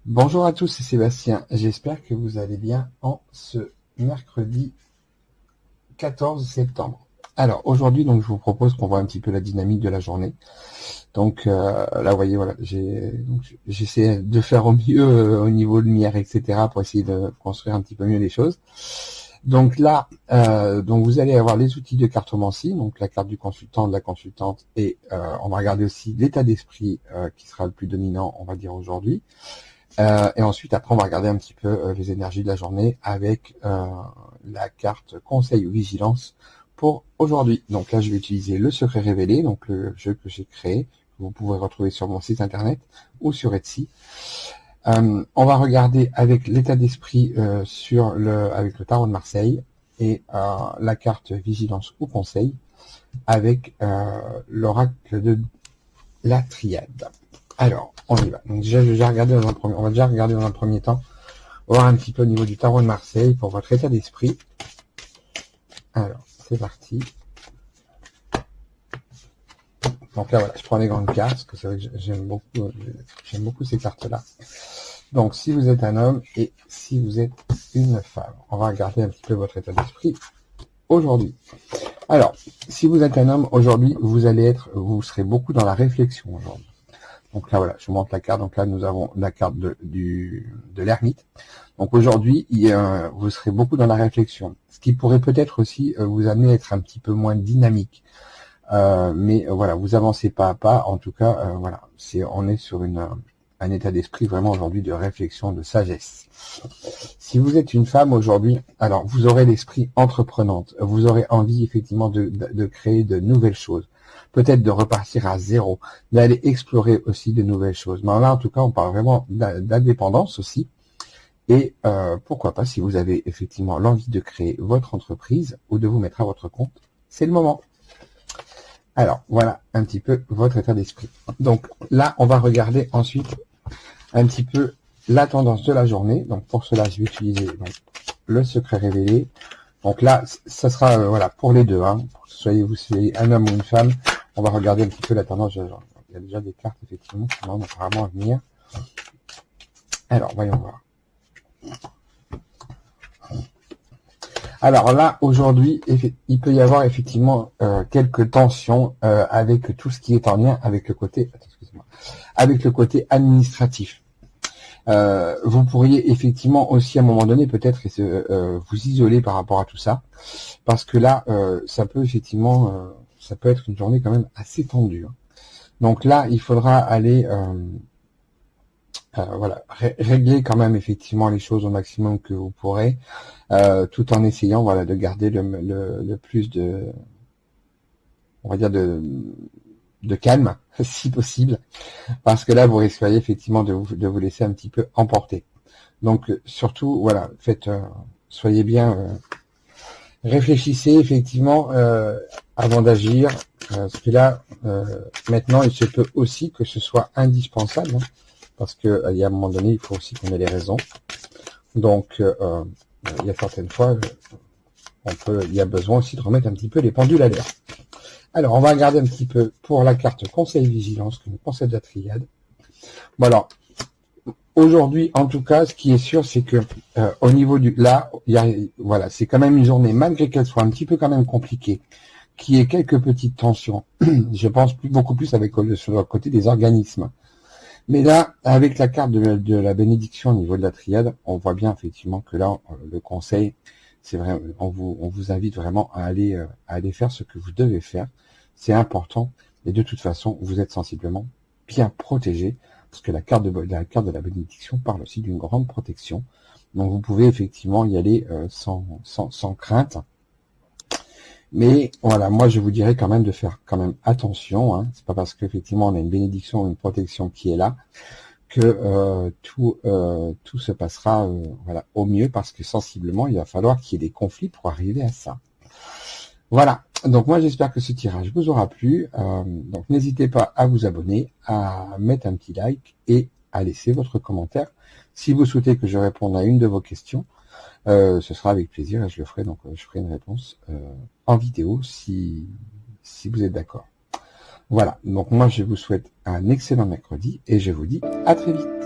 Bonjour à tous, c'est Sébastien. J'espère que vous allez bien en ce mercredi 14 septembre. Alors aujourd'hui, donc je vous propose qu'on voit un petit peu la dynamique de la journée. Donc là, vous voyez, voilà, j'essaie de faire au mieux au niveau lumière, etc., pour essayer de construire un petit peu mieux les choses. Donc là, donc vous allez avoir les outils de cartomancie, donc la carte du consultant, de la consultante, et on va regarder aussi l'état d'esprit qui sera le plus dominant, on va dire aujourd'hui. Et ensuite, après, on va regarder un petit peu les énergies de la journée avec la carte conseil ou vigilance pour aujourd'hui. Donc là, je vais utiliser le secret révélé, donc le jeu que j'ai créé, que vous pouvez retrouver sur mon site internet ou sur Etsy. On va regarder avec l'état d'esprit avec le tarot de Marseille et la carte vigilance ou conseil avec l'oracle de la triade. Alors, on y va. Donc déjà, on va déjà regarder dans un premier temps, voir un petit peu au niveau du tarot de Marseille pour votre état d'esprit. Alors, c'est parti. Donc là, voilà, je prends les grandes cartes, parce que c'est vrai que j'aime beaucoup ces cartes-là. Donc, si vous êtes un homme et si vous êtes une femme, on va regarder un petit peu votre état d'esprit aujourd'hui. Alors, si vous êtes un homme aujourd'hui, vous serez beaucoup dans la réflexion aujourd'hui. Donc là, voilà, je vous montre la carte. Donc là, nous avons la carte de l'ermite. Donc aujourd'hui, vous serez beaucoup dans la réflexion. Ce qui pourrait peut-être aussi vous amener à être un petit peu moins dynamique. Mais voilà, vous avancez pas à pas. En tout cas, voilà, on est sur un état d'esprit vraiment aujourd'hui de réflexion, de sagesse. Si vous êtes une femme aujourd'hui, alors vous aurez l'esprit entreprenante. Vous aurez envie effectivement de créer de nouvelles choses. Peut-être de repartir à zéro, d'aller explorer aussi de nouvelles choses. Mais là, en tout cas, on parle vraiment d'indépendance aussi. Et pourquoi pas, si vous avez effectivement l'envie de créer votre entreprise ou de vous mettre à votre compte, c'est le moment. Alors, voilà un petit peu votre état d'esprit. Donc là, on va regarder ensuite un petit peu la tendance de la journée. Donc pour cela, je vais utiliser le secret révélé. Donc là, ça sera voilà pour les deux, hein, pour que vous soyez un homme ou une femme. On va regarder un petit peu la tendance de la journée. Il y a déjà des cartes effectivement qui vont apparemment venir. Alors, voyons voir. Alors là, aujourd'hui, il peut y avoir effectivement quelques tensions avec tout ce qui est en lien avec le côté, avec le côté administratif. Vous pourriez effectivement aussi à un moment donné peut-être vous isoler par rapport à tout ça, parce que là, ça peut effectivement, ça peut être une journée quand même assez tendue. Hein. Donc là, il faudra aller voilà, régler quand même effectivement les choses au maximum que vous pourrez, tout en essayant voilà de garder le plus de, on va dire de calme si possible, parce que là vous risqueriez effectivement de vous laisser un petit peu emporter. Donc surtout voilà, soyez bien, réfléchissez effectivement avant d'agir, parce que là maintenant il se peut aussi que ce soit indispensable. Hein, parce que il y a un moment donné, il faut aussi qu'on ait les raisons. Donc, il y a certaines fois, il y a besoin aussi de remettre un petit peu les pendules à l'heure. Alors, on va regarder un petit peu pour la carte Conseil Vigilance que nous pensons de la triade. Bon alors, aujourd'hui, en tout cas, ce qui est sûr, c'est que au niveau voilà, c'est quand même une journée, malgré qu'elle soit un petit peu quand même compliquée, qui ait quelques petites tensions. Je pense beaucoup plus sur le côté des organismes. Mais là, avec la carte de la bénédiction au niveau de la triade, on voit bien effectivement que là, le conseil, c'est vrai, on vous invite vraiment à aller faire ce que vous devez faire. C'est important. Et de toute façon, vous êtes sensiblement bien protégé, parce que la carte de la bénédiction parle aussi d'une grande protection. Donc vous pouvez effectivement y aller sans crainte. Mais voilà, moi je vous dirais quand même de faire quand même attention. Hein. C'est pas parce qu'effectivement on a une bénédiction ou une protection qui est là que tout se passera voilà au mieux, parce que sensiblement il va falloir qu'il y ait des conflits pour arriver à ça. Voilà. Donc moi j'espère que ce tirage vous aura plu. Donc n'hésitez pas à vous abonner, à mettre un petit like et à laisser votre commentaire si vous souhaitez que je réponde à une de vos questions. ce sera avec plaisir et je le ferai. Donc, je ferai une réponse en vidéo si vous êtes d'accord. Voilà. Donc, moi, je vous souhaite un excellent mercredi et je vous dis à très vite.